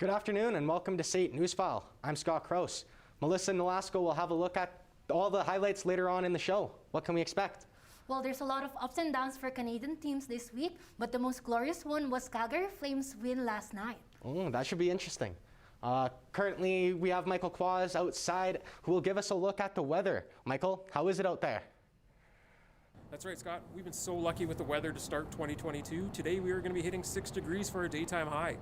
Good afternoon and welcome to SAIT Newsfile. I'm Scott Krause. Melissa and Nolasco will have a look at all the highlights later on in the show. What can we expect? Well, there's a lot of ups and downs for Canadian teams this week, but the most glorious one was Calgary Flames' win last night. That should be interesting. Currently, we have Michael Quaz outside who will give us a look at the weather. Michael, how is it out there? That's right, Scott. We've been so lucky with the weather to start 2022. Today we are going to be hitting 6 degrees for a daytime high.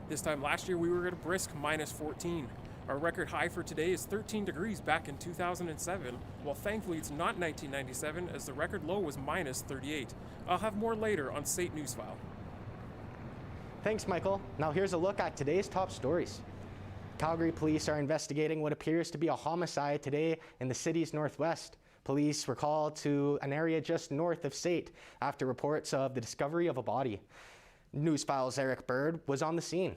This time last year we were at a brisk -14. Our record high for today is 13 degrees back in 2007, while thankfully it's not 1997 as the record low was -38. I'll have more later on SAIT Newsfile. Thanks, Michael. Now here's a look at today's top stories. Calgary police are investigating what appears to be a homicide today in the city's northwest. Police were called to an area just north of SAIT after reports of the discovery of a body. Newsfile's Eric Bird was on the scene.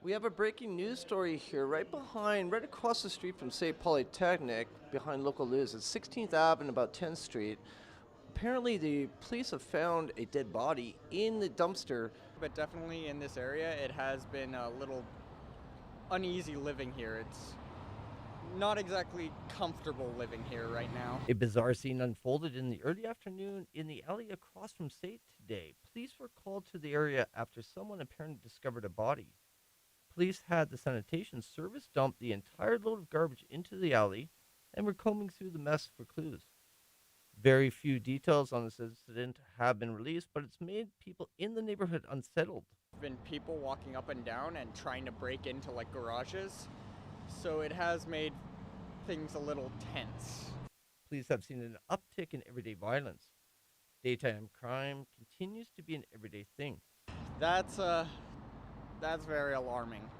We have a breaking news story here right across the street from SAIT Polytechnic, behind local news. It's 16th Ave and about 10th Street. Apparently the police have found a dead body in the dumpster. But definitely in this area, it has been a little uneasy living here. It's not exactly comfortable living here right now. A bizarre scene unfolded in the early afternoon in the alley across from SAIT today. Police were called to the area after someone apparently discovered a body. Police had the sanitation service dump the entire load of garbage into the alley and were combing through the mess for clues. Very few details on this incident have been released, but it's made people in the neighborhood unsettled. Been people walking up and down and trying to break into like garages, so it has made things a little tense. Police have seen an uptick in everyday violence. Daytime crime continues to be an everyday thing. That's very alarming.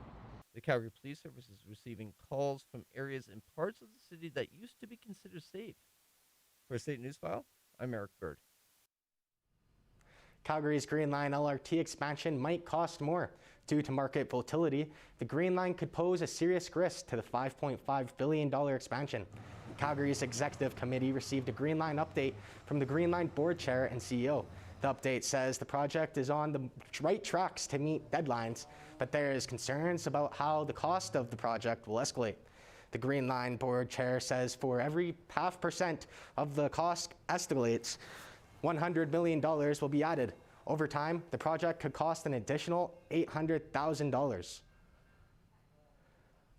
The Calgary Police Service is receiving calls from areas and parts of the city that used to be considered safe. For SAIT Newsfile, I'm Eric Bird. Calgary's Green Line LRT expansion might cost more. Due to market volatility, the Green Line could pose a serious risk to the $5.5 billion expansion. Calgary's executive committee received a Green Line update from the Green Line board chair and CEO. The update says the project is on the right tracks to meet deadlines, but there is concerns about how the cost of the project will escalate. The Green Line board chair says for every 0.5% of the cost escalates, $100 million will be added. Over time, the project could cost an additional $800,000.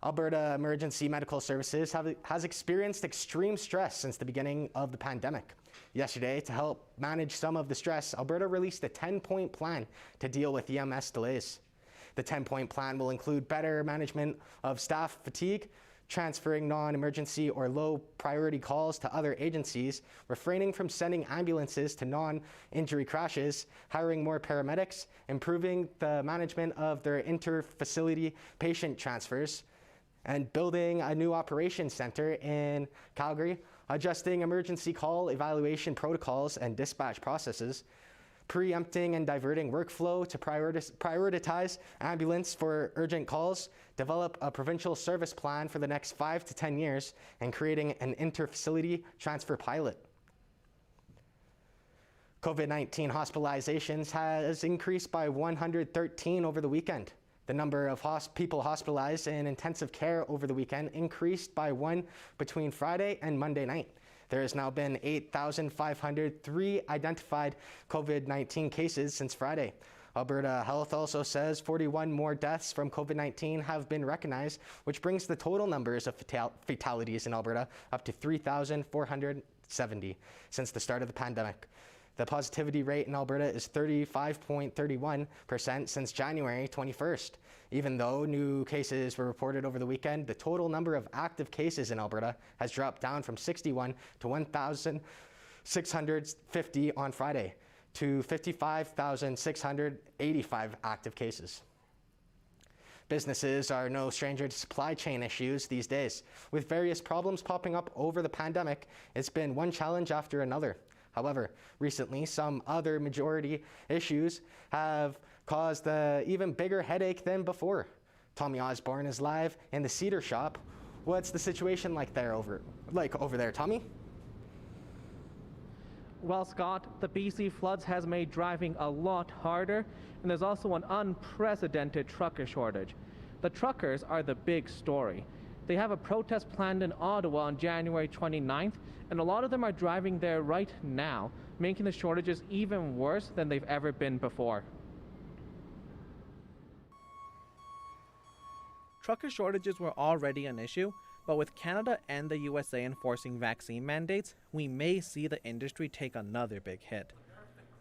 Alberta Emergency Medical Services has experienced extreme stress since the beginning of the pandemic. Yesterday, to help manage some of the stress, Alberta released a 10-point plan to deal with EMS delays. The 10-point plan will include better management of staff fatigue, transferring non-emergency or low-priority calls to other agencies, refraining from sending ambulances to non-injury crashes, hiring more paramedics, improving the management of their inter-facility patient transfers, and building a new operations center in Calgary, adjusting emergency call evaluation protocols and dispatch processes, preempting and diverting workflow to prioritize ambulance for urgent calls, develop a provincial service plan for the next 5 to 10 years, and creating an inter-facility transfer pilot. COVID-19 hospitalizations has increased by 113 over the weekend. The number of people hospitalized in intensive care over the weekend increased by 1 between Friday and Monday night. There has now been 8,503 identified COVID-19 cases since Friday. Alberta Health also says 41 more deaths from COVID-19 have been recognized, which brings the total numbers of fatalities in Alberta up to 3,470 since the start of the pandemic. The positivity rate in Alberta is 35.31% since January 21st. Even though new cases were reported over the weekend, the total number of active cases in Alberta has dropped down from 61 to 1,650 on Friday to 55,685 active cases. Businesses are no stranger to supply chain issues these days. With various problems popping up over the pandemic, it's been one challenge after another. However, recently, some other majority issues have caused an even bigger headache than before. Tommy Osborne is live in the CEDAR shop. What's the situation like over there, Tommy? Well, Scott, the BC floods has made driving a lot harder, and there's also an unprecedented trucker shortage. The truckers are the big story. They have a protest planned in Ottawa on January 29th, and a lot of them are driving there right now, making the shortages even worse than they've ever been before. Trucker shortages were already an issue, but with Canada and the USA enforcing vaccine mandates, we may see the industry take another big hit.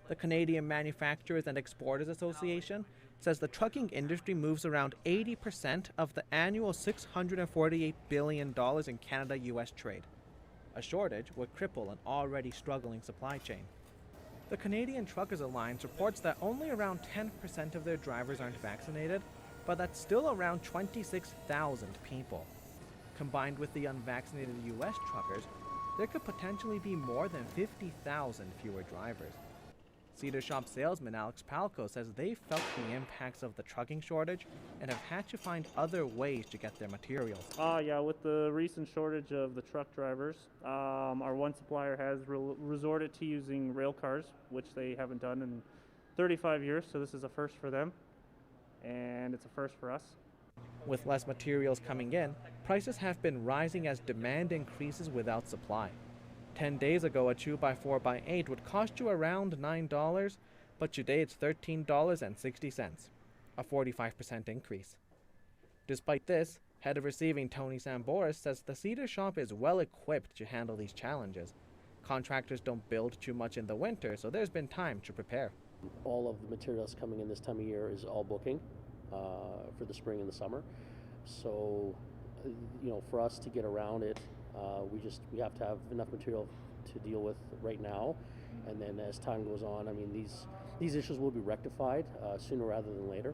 The Canadian Manufacturers and Exporters Association says the trucking industry moves around 80% of the annual $648 billion in Canada-US trade. A shortage would cripple an already struggling supply chain. The Canadian Truckers Alliance reports that only around 10% of their drivers aren't vaccinated, but that's still around 26,000 people. Combined with the unvaccinated US truckers, there could potentially be more than 50,000 fewer drivers. CEDAR shop salesman Alex Palco says they've felt the impacts of the trucking shortage and have had to find other ways to get their materials. Yeah, with the recent shortage of the truck drivers, our one supplier has resorted to using rail cars, which they haven't done in 35 years, so this is a first for them, and it's a first for us. With less materials coming in, prices have been rising as demand increases without supply. 10 days ago, a 2x4x8 would cost you around $9, but today it's $13.60, a 45% increase. Despite this, head of receiving Tony Samboris says the CEDAR shop is well equipped to handle these challenges. Contractors don't build too much in the winter, so there's been time to prepare. All of the materials coming in this time of year is all booking for the spring and the summer. So, for us to get around it, we have to have enough material to deal with right now, and then as time goes on, these issues will be rectified sooner rather than later.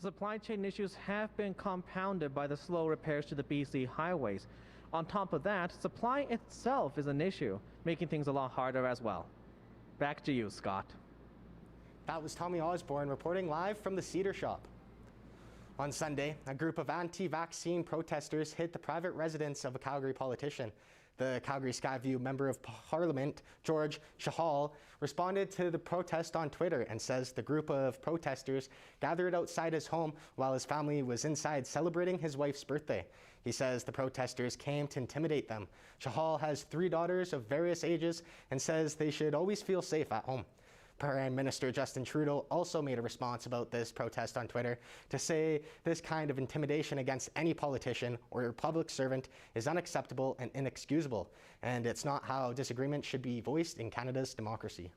Supply chain issues have been compounded by the slow repairs to the BC highways. On top of that, supply itself is an issue, making things a lot harder as well. Back to you, Scott. That was Tommy Osborne reporting live from the CEDAR shop. On Sunday, a group of anti-vaccine protesters hit the private residence of a Calgary politician. The Calgary Skyview Member of Parliament, George Chahal, responded to the protest on Twitter and says the group of protesters gathered outside his home while his family was inside celebrating his wife's birthday. He says the protesters came to intimidate them. Chahal has 3 daughters of various ages and says they should always feel safe at home. Prime Minister Justin Trudeau also made a response about this protest on Twitter to say this kind of intimidation against any politician or public servant is unacceptable and inexcusable, and it's not how disagreement should be voiced in Canada's democracy.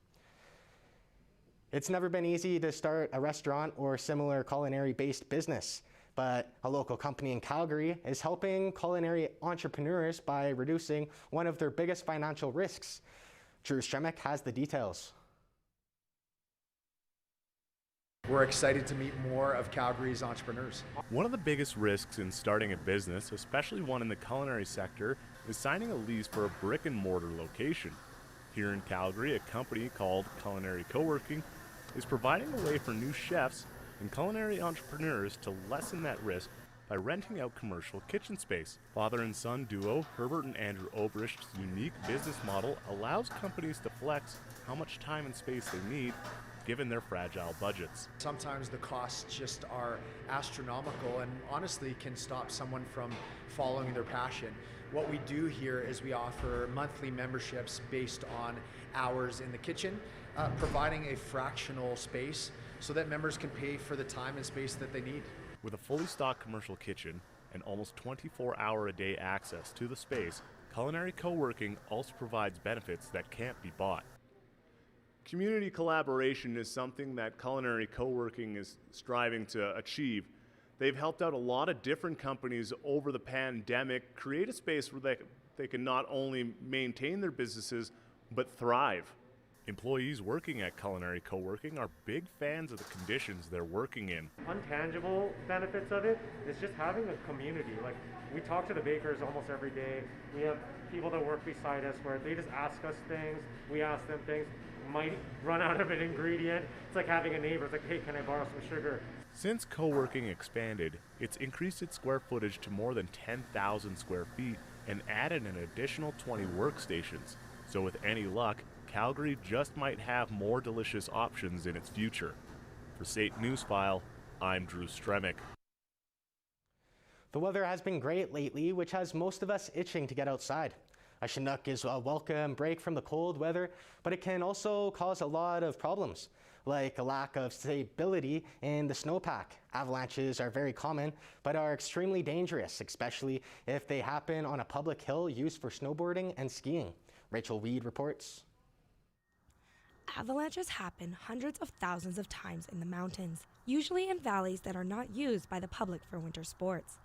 It's never been easy to start a restaurant or similar culinary-based business, but a local company in Calgary is helping culinary entrepreneurs by reducing one of their biggest financial risks. Drew Stremick has the details. We're excited to meet more of Calgary's entrepreneurs. One of the biggest risks in starting a business, especially one in the culinary sector, is signing a lease for a brick and mortar location. Here in Calgary, a company called Culinary Co-working is providing a way for new chefs and culinary entrepreneurs to lessen that risk by renting out commercial kitchen space. Father and son duo Herbert and Andrew Obricht's unique business model allows companies to flex how much time and space they need given their fragile budgets. Sometimes the costs just are astronomical and honestly can stop someone from following their passion. What we do here is we offer monthly memberships based on hours in the kitchen, providing a fractional space so that members can pay for the time and space that they need. With a fully stocked commercial kitchen and almost 24-hour-a-day access to the space, Culinary Co-working also provides benefits that can't be bought. Community collaboration is something that Culinary Co-working is striving to achieve. They've helped out a lot of different companies over the pandemic create a space where they can not only maintain their businesses, but thrive. Employees working at Culinary Co-working are big fans of the conditions they're working in. Untangible benefits of it is just having a community. Like, we talk to the bakers almost every day. We have people that work beside us where they just ask us things, we ask them things. Might run out of an ingredient. It's like having a neighbor. It's like, hey, can I borrow some sugar? Since co-working expanded, it's increased its square footage to more than 10,000 square feet and added an additional 20 workstations. So with any luck, Calgary just might have more delicious options in its future. For State Newsfile, I'm Drew Stremick. The weather has been great lately, which has most of us itching to get outside. A Chinook is a welcome break from the cold weather, but it can also cause a lot of problems, like a lack of stability in the snowpack. Avalanches are very common, but are extremely dangerous, especially if they happen on a public hill used for snowboarding and skiing. Rachel Weed reports. Avalanches happen hundreds of thousands of times in the mountains, usually in valleys that are not used by the public for winter sports.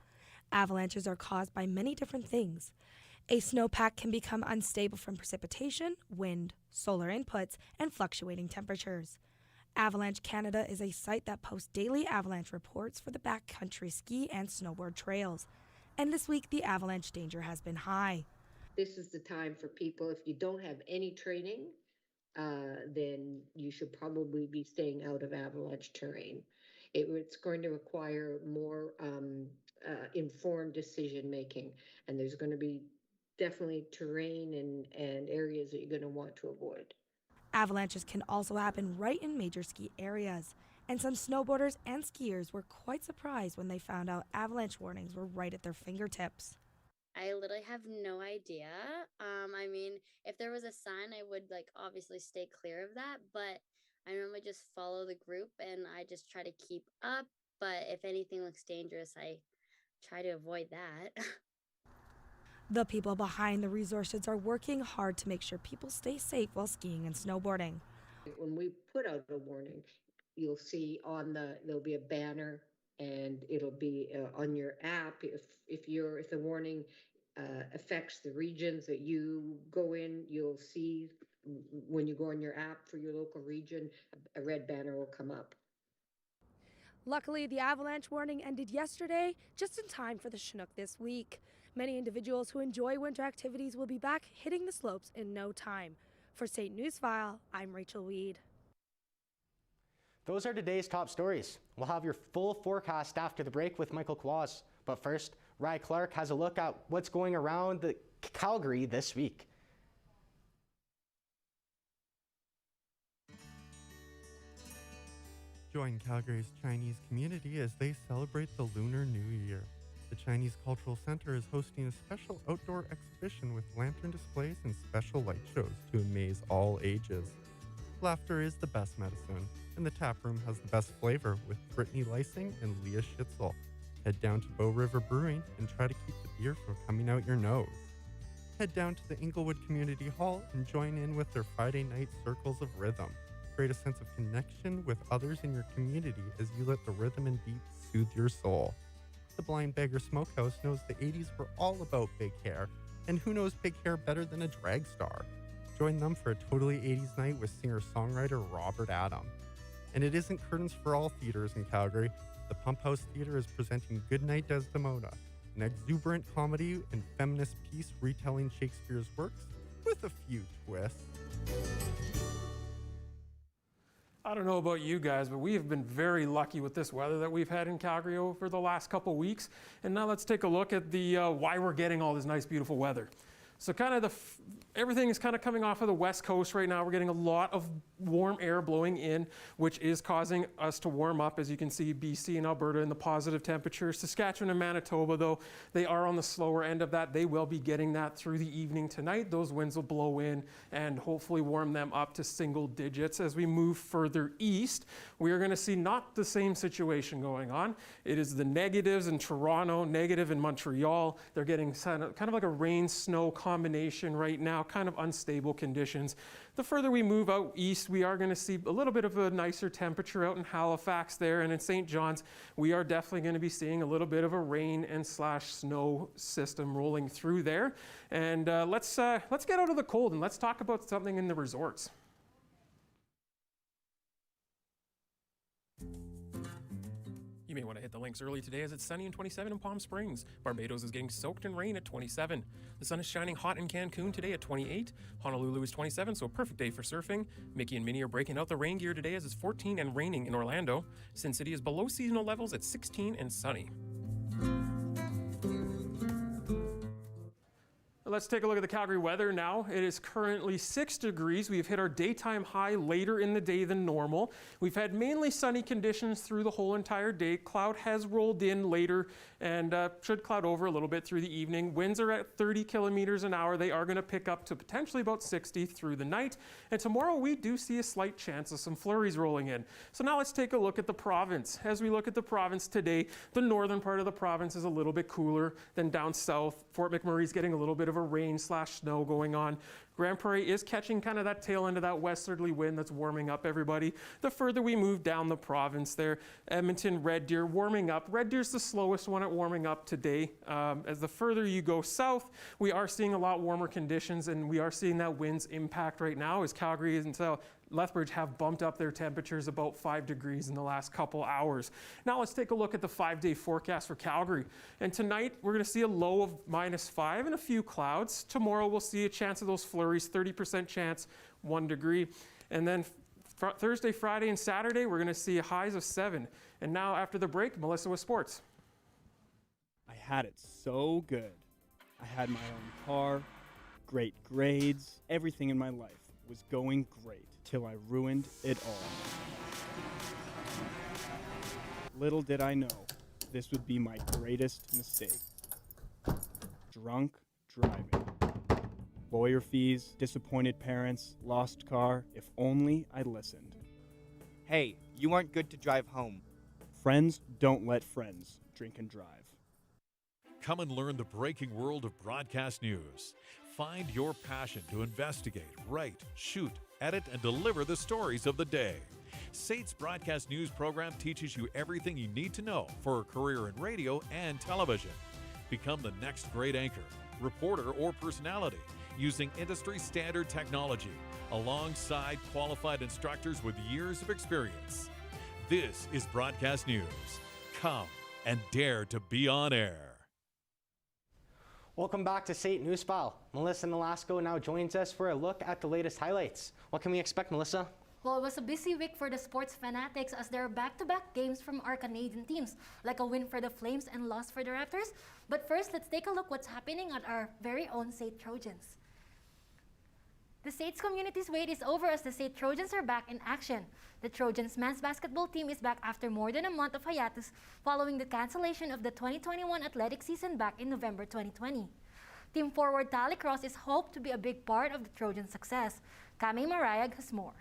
Avalanches are caused by many different things. A snowpack can become unstable from precipitation, wind, solar inputs, and fluctuating temperatures. Avalanche Canada is a site that posts daily avalanche reports for the backcountry ski and snowboard trails. And this week, the avalanche danger has been high. This is the time for people, if you don't have any training, then you should probably be staying out of avalanche terrain. It's going to require more informed decision making, and there's going to be definitely terrain and areas that you're going to want to avoid. Avalanches can also happen right in major ski areas, and some snowboarders and skiers were quite surprised when they found out avalanche warnings were right at their fingertips. I literally have no idea. I mean, if there was a sign, I would obviously stay clear of that, but I normally just follow the group and I just try to keep up. But if anything looks dangerous, I try to avoid that. The people behind the resources are working hard to make sure people stay safe while skiing and snowboarding. When we put out a warning, you'll see there'll be a banner, and it'll be on your app. If the warning affects the regions that you go in, you'll see when you go on your app for your local region, a red banner will come up. Luckily, the avalanche warning ended yesterday, just in time for the Chinook this week. Many individuals who enjoy winter activities will be back hitting the slopes in no time. For State Newsfile, I'm Rachel Weed. Those are today's top stories. We'll have your full forecast after the break with Michael Quaz. But first, Rye Clark has a look at what's going around the Calgary this week. Join Calgary's Chinese community as they celebrate the Lunar New Year. The Chinese Cultural Center is hosting a special outdoor exhibition with lantern displays and special light shows to amaze all ages. Laughter is the best medicine, and the tap room has the best flavor with Brittany Lysing and Leah Schitzel. Head down to Bow River Brewing and try to keep the beer from coming out your nose. Head down to the Inglewood Community Hall and join in with their Friday night Circles of Rhythm. Create a sense of connection with others in your community as you let the rhythm and beat soothe your soul. The Blind Beggar Smokehouse knows the 80s were all about big hair, and who knows big hair better than a drag star? Join them for a totally 80s night with singer-songwriter Robert Adam. And it isn't curtains for all theaters in Calgary. The Pump House Theatre is presenting Goodnight Desdemona, an exuberant comedy and feminist piece retelling Shakespeare's works with a few twists. I don't know about you guys, but we have been very lucky with this weather that we've had in Calgary over the last couple weeks. And now let's take a look at the why we're getting all this nice, beautiful weather. So kind of everything is kind of coming off of the west coast right now. We're getting a lot of warm air blowing in, which is causing us to warm up. As you can see, BC and Alberta in the positive temperatures. Saskatchewan and Manitoba, though, they are on the slower end of that. They will be getting that through the evening tonight. Those winds will blow in and hopefully warm them up to single digits. As we move further east, we are going to see not the same situation going on. It is the negatives in Toronto, negative in Montreal. They're getting kind of like a rain-snow combination right now, kind of unstable conditions. The further we move out east, we are going to see a little bit of a nicer temperature out in Halifax there, and in St. John's, we are definitely going to be seeing a little bit of a rain and snow system rolling through there. And let's get out of the cold and let's talk about something in the resorts. You may want to hit the links early today as it's sunny and 27 in Palm Springs. Barbados is getting soaked in rain at 27. The sun is shining hot in Cancun today at 28. Honolulu is 27, so a perfect day for surfing. Mickey and Minnie are breaking out the rain gear today as it's 14 and raining in Orlando. Sin City is below seasonal levels at 16 and sunny. Let's take a look at the Calgary weather now. It is currently 6 degrees. We've hit our daytime high later in the day than normal. We've had mainly sunny conditions through the whole entire day. Cloud has rolled in later and should cloud over a little bit through the evening. Winds are at 30 kilometers an hour. They are going to pick up to potentially about 60 through the night. And tomorrow we do see a slight chance of some flurries rolling in. So now let's take a look at the province. As we look at the province today, the northern part of the province is a little bit cooler than down south. Fort McMurray's getting a little bit of a rain/snow going on. Grand Prairie is catching kind of that tail end of that westerly wind that's warming up everybody. The further we move down the province there, Edmonton, Red Deer warming up. Red Deer's the slowest one at warming up today. As the further you go south, we are seeing a lot warmer conditions, and we are seeing that wind's impact right now as Calgary and Lethbridge have bumped up their temperatures about 5 degrees in the last couple hours. Now let's take a look at the 5-day forecast for Calgary. And tonight we're going to see a low of -5 and a few clouds. Tomorrow we'll see a chance of those flurries, 30% chance, 1 degree. And then Thursday, Friday, and Saturday we're going to see highs of 7. And now after the break, Melissa with sports. I had it so good. I had my own car, great grades, everything in my life was going great till I ruined it all. Little did I know, this would be my greatest mistake. Drunk driving. Lawyer fees, disappointed parents, lost car. If only I listened. Hey, you aren't good to drive home. Friends don't let friends drink and drive. Come and learn the breaking world of broadcast news. Find your passion to investigate, write, shoot, edit, and deliver the stories of the day. SAIT's broadcast news program teaches you everything you need to know for a career in radio and television. Become the next great anchor, reporter, or personality using industry standard technology alongside qualified instructors with years of experience. This is broadcast news. Come and dare to be on air. Welcome back to SAIT Newsfile. Melissa Nolasco now joins us for a look at the latest highlights. What can we expect, Melissa? Well, it was a busy week for the sports fanatics as there are back-to-back games from our Canadian teams, like a win for the Flames and loss for the Raptors. But first, let's take a look what's happening at our very own SAIT Trojans. The SAIT's community's wait is over as the SAIT Trojans are back in action. The Trojans men's basketball team is back after more than a month of hiatus following the cancellation of the 2021 athletic season back in November 2020. Team forward Tally Cross is hoped to be a big part of the Trojans' success. Kami Marayag has more.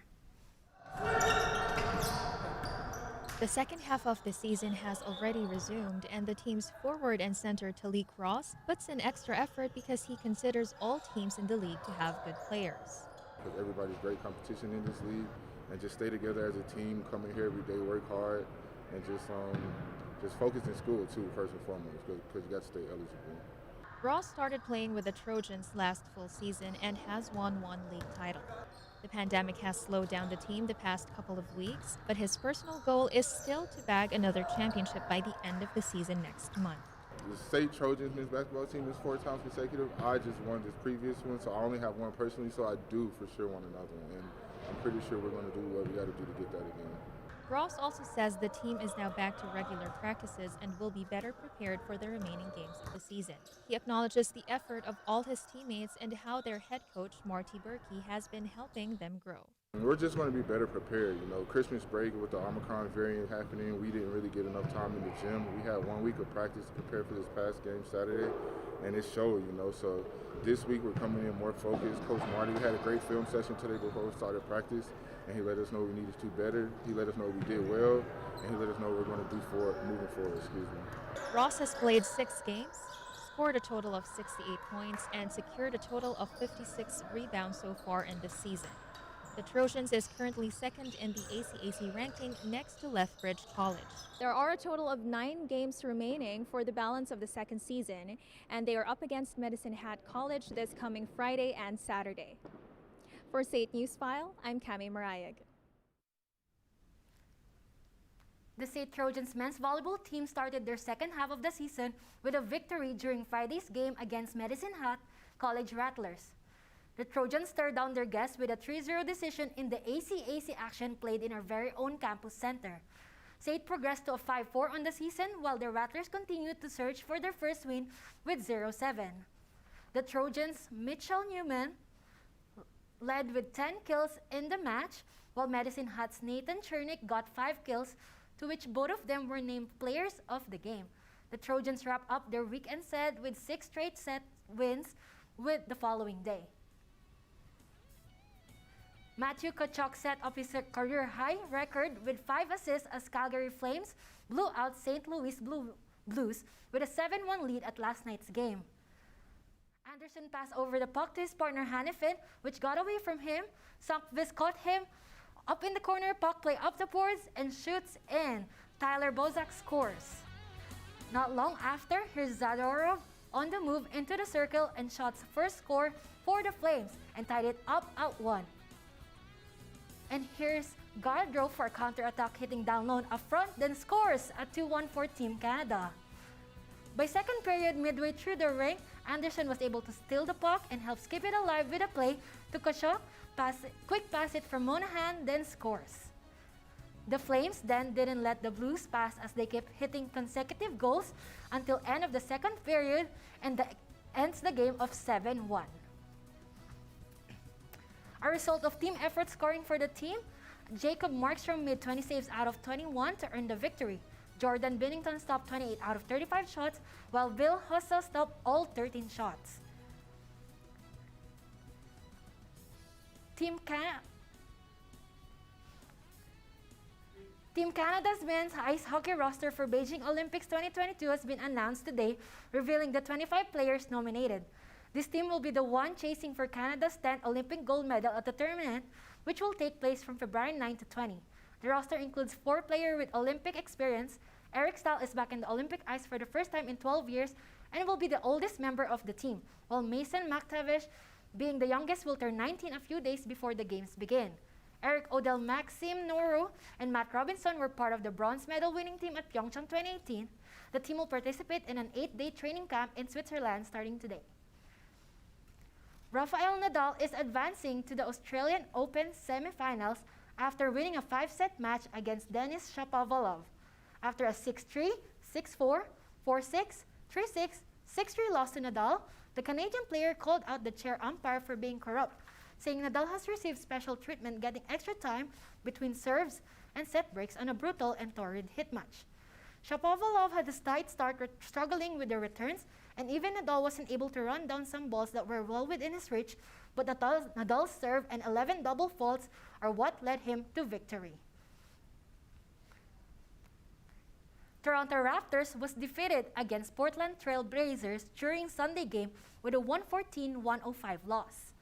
The second half of the season has already resumed, and the team's forward and center Talik Ross puts in extra effort because he considers all teams in the league to have good players. Because everybody's great competition in this league, and just stay together as a team, come in here every day, work hard, and just focus in school too, first and foremost, because you got to stay eligible. Ross started playing with the Trojans last full season and has won 1 league title. The pandemic has slowed down the team the past couple of weeks, but his personal goal is still to bag another championship by the end of the season next month. The SAIT Trojans men's basketball team is 4 times consecutive. I just won this previous one, so I only have one personally, so I do for sure want another one. And I'm pretty sure we're going to do what we got to do to get that again. Ross also says the team is now back to regular practices and will be better prepared for the remaining games of the season. He acknowledges the effort of all his teammates and how their head coach, Marty Berkey, has been helping them grow. We're just going to be better prepared. You know, Christmas break with the Omicron variant happening, we didn't really get enough time in the gym. We had 1 week of practice to prepare for this past game Saturday, and it showed, you know. So this week we're coming in more focused. Coach Marty, we had a great film session today before we started practice, and he let us know we needed to do better. He let us know we did well, and he let us know what we're going to do moving forward. Ross has played 6 games, scored a total of 68 points, and secured a total of 56 rebounds so far in this season. The Trojans is currently second in the ACAC ranking next to Lethbridge College. There are a total of 9 games remaining for the balance of the second season, and they are up against Medicine Hat College this coming Friday and Saturday. For SAIT Newsfile, I'm Kami Marayag. The SAIT Trojans men's volleyball team started their second half of the season with a victory during Friday's game against Medicine Hat College Rattlers. The Trojans turned down their guests with a 3-0 decision in the ACAC action played in our very own campus center. SAIT progressed to a 5-4 on the season, while the Rattlers continued to search for their first win with 0-7. The Trojans' Mitchell Newman led with 10 kills in the match, while Medicine Hat's Nathan Chernick got 5 kills, to which both of them were named players of the game. The Trojans wrap up their weekend set with 6 straight set wins with the following day. Matthew Tkachuk set up his career high record with 5 assists as Calgary Flames blew out St. Louis Blues with a 7-1 lead at last night's game. Anderson passed over the puck to his partner Hanifin, which got away from him. Sankvist caught him up in the corner, puck play up the boards and shoots in. Tyler Bozak scores. Not long after, here's Zadorov on the move into the circle and shots first score for the Flames and tied it up at 1. And here's Gardro for a counterattack, hitting down low up front, then scores a 2-1 for Team Canada. By second period, midway through the ring, Anderson was able to steal the puck and help keep it alive with a play to Tkachuk, quick pass it from Monahan, then scores. The Flames then didn't let the Blues pass as they kept hitting consecutive goals until end of the second period and ends the game of 7-1. A result of team effort scoring for the team, Jacob Markstrom made 20 saves out of 21 to earn the victory. Jordan Binnington stopped 28 out of 35 shots, while Bill Hussell stopped all 13 shots. Team Canada's men's ice hockey roster for Beijing Olympics 2022 has been announced today, revealing the 25 players nominated. This team will be the one chasing for Canada's 10th Olympic gold medal at the tournament, which will take place from February 9 to 20. The roster includes 4 players with Olympic experience. Eric Stahl is back in the Olympic ice for the first time in 12 years and will be the oldest member of the team, while Mason McTavish, being the youngest, will turn 19 a few days before the games begin. Eric Odell, Maxime Noru, and Matt Robinson were part of the bronze medal winning team at Pyeongchang 2018. The team will participate in an 8-day training camp in Switzerland starting today. Rafael Nadal is advancing to the Australian Open semifinals after winning a 5-set match against Denis Shapovalov. After a 6-3, 6-4, 4-6, 3-6, 6-3 loss to Nadal, the Canadian player called out the chair umpire for being corrupt, saying Nadal has received special treatment, getting extra time between serves and set breaks on a brutal and torrid hit match. Shapovalov had a tight start, struggling with the returns, and even Nadal wasn't able to run down some balls that were well within his reach, but Nadal's serve and 11 double faults are what led him to victory. Toronto Raptors was defeated against Portland Trail Blazers during Sunday game with a 114-105 loss.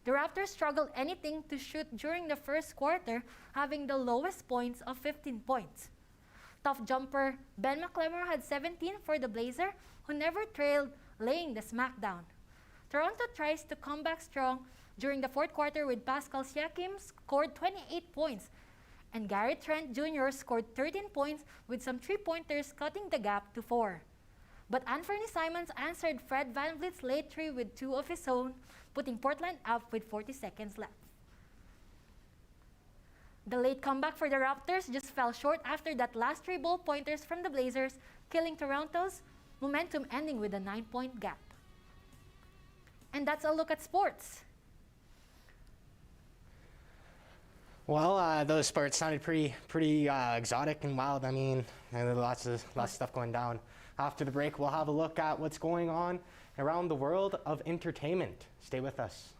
The Raptors struggled anything to shoot during the first quarter, having the lowest points of 15 points. Tough jumper Ben McLemore had 17 for the Blazer, who never trailed, laying the smackdown. Toronto tries to come back strong during the fourth quarter with Pascal Siakam scored 28 points, and Gary Trent Jr. scored 13 points with some 3-pointers cutting the gap to 4. But Anthony Simons answered Fred VanVleet's late 3 with 2 of his own, putting Portland up with 40 seconds left. The late comeback for the Raptors just fell short after that last 3 ball pointers from the Blazers, killing Toronto's momentum, ending with a 9-point gap. And that's a look at sports. Well, those sports sounded pretty exotic and wild. I mean, and lots of stuff going down. After the break, we'll have a look at what's going on around the world of entertainment. Stay with us.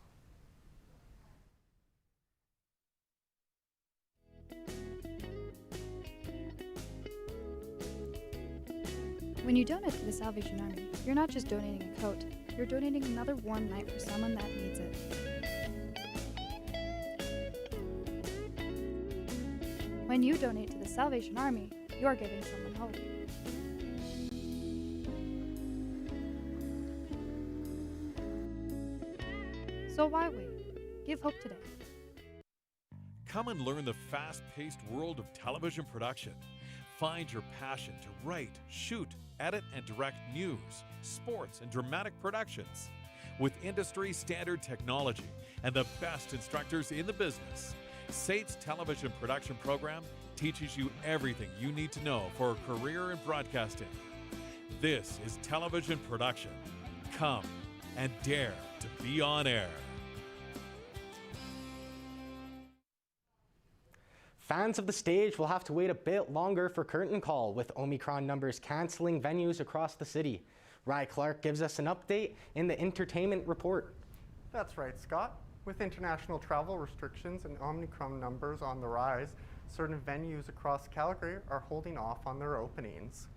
When you donate to the Salvation Army, you're not just donating a coat, you're donating another warm night for someone that needs it. When you donate to the Salvation Army, you're giving someone hope. So why wait? Give hope today. Come and learn the fast-paced world of television production. Find your passion to write, shoot, edit, and direct news, sports, and dramatic productions. With industry-standard technology and the best instructors in the business, SAIT's television production program teaches you everything you need to know for a career in broadcasting. This is television production. Come, and dare to be on air. Fans of the stage will have to wait a bit longer for curtain call, with Omicron numbers cancelling venues across the city. Rye Clark gives us an update in the entertainment report. That's right, Scott. With international travel restrictions and Omicron numbers on the rise, certain venues across Calgary are holding off on their openings.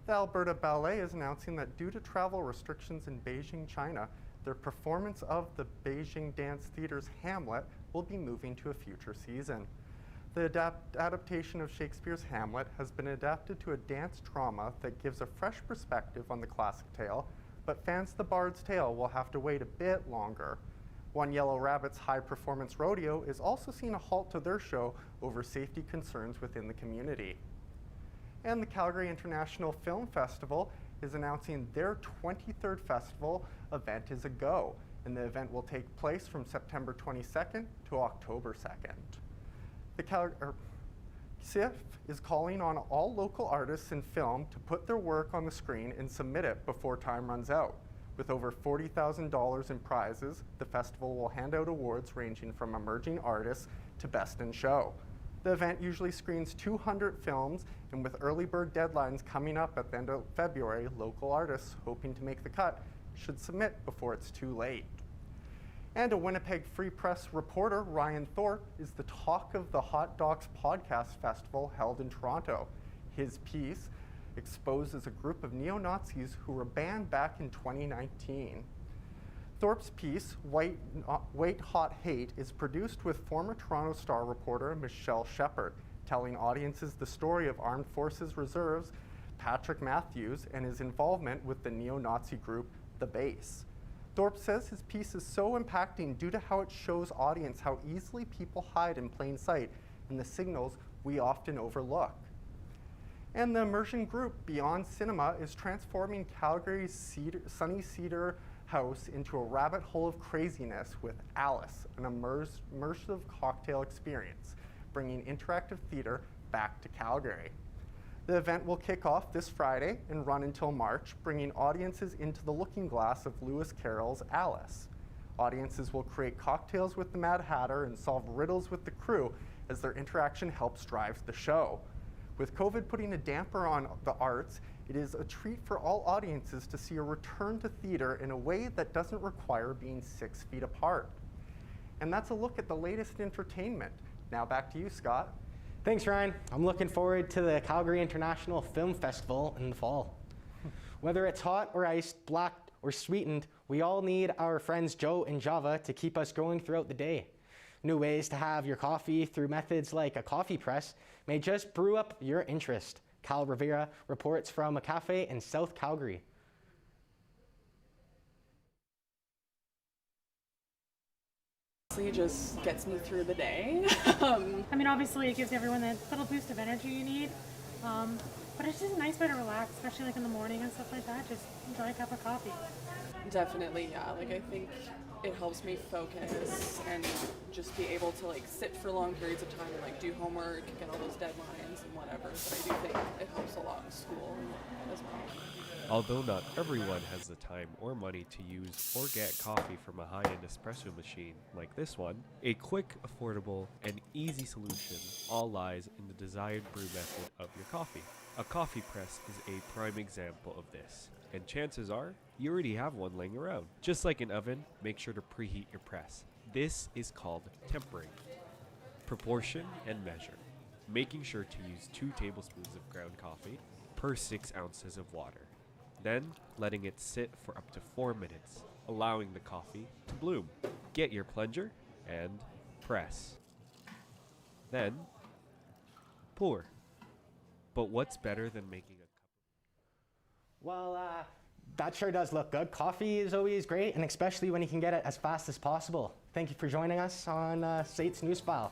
The Alberta Ballet is announcing that due to travel restrictions in Beijing, China, their performance of the Beijing Dance Theater's Hamlet will be moving to a future season. The adaptation of Shakespeare's Hamlet has been adapted to a dance drama that gives a fresh perspective on the classic tale, but fans of The Bard's Tale will have to wait a bit longer. One Yellow Rabbit's high-performance rodeo is also seeing a halt to their show over safety concerns within the community. And the Calgary International Film Festival is announcing their 23rd festival event is a go, and the event will take place from September 22nd to October 2nd. The CIF is calling on all local artists in film to put their work on the screen and submit it before time runs out. With over $40,000 in prizes, the festival will hand out awards ranging from emerging artists to best in show. The event usually screens 200 films, and with early bird deadlines coming up at the end of February, local artists hoping to make the cut should submit before it's too late. And a Winnipeg Free Press reporter, Ryan Thorpe, is the talk of the Hot Docs Podcast Festival held in Toronto. His piece exposes a group of neo-Nazis who were banned back in 2019. Thorpe's piece, White Hot Hate, is produced with former Toronto Star reporter Michelle Shepard, telling audiences the story of Armed Forces Reserve's Patrick Matthews and his involvement with the neo-Nazi group The Base. Thorpe says his piece is so impacting due to how it shows audience how easily people hide in plain sight and the signals we often overlook. And the immersion group Beyond Cinema is transforming Calgary's sunny Cedar house into a rabbit hole of craziness with Alice, an immersive cocktail experience, bringing interactive theater back to Calgary. The event will kick off this Friday and run until March, bringing audiences into the looking glass of Lewis Carroll's Alice. Audiences will create cocktails with the Mad Hatter and solve riddles with the crew as their interaction helps drive the show. With COVID putting a damper on the arts, it is a treat for all audiences to see a return to theater in a way that doesn't require being 6 feet apart. And that's a look at the latest entertainment. Now back to you, Scott. Thanks, Ryan. I'm looking forward to the Calgary International Film Festival in the fall. Whether it's hot or iced, black or sweetened, we all need our friends Joe and Java to keep us going throughout the day. New ways to have your coffee through methods like a coffee press may just brew up your interest. Cal Rivera reports from a cafe in South Calgary. Just gets me through the day. I mean, obviously it gives everyone that little boost of energy you need, but it's just a nice way to relax, especially like in the morning and stuff like that. Just enjoy a cup of coffee. Definitely, yeah. Like, I think it helps me focus and just be able to like sit for long periods of time and like do homework, get all those deadlines and whatever. But I do think it helps a lot in school as well. Although not everyone has the time or money to use or get coffee from a high-end espresso machine like this one, a quick, affordable, and easy solution all lies in the desired brew method of your coffee. A coffee press is a prime example of this, and chances are you already have one laying around. Just like an oven, make sure to preheat your press. This is called tempering. Proportion and measure, making sure to use 2 tablespoons of ground coffee per 6 ounces of water. Then, letting it sit for up to 4 minutes, allowing the coffee to bloom. Get your plunger and press. Then, pour. But what's better than making a cup? Well, that sure does look good. Coffee is always great, and especially when you can get it as fast as possible. Thank you for joining us on SAIT's Newsfile.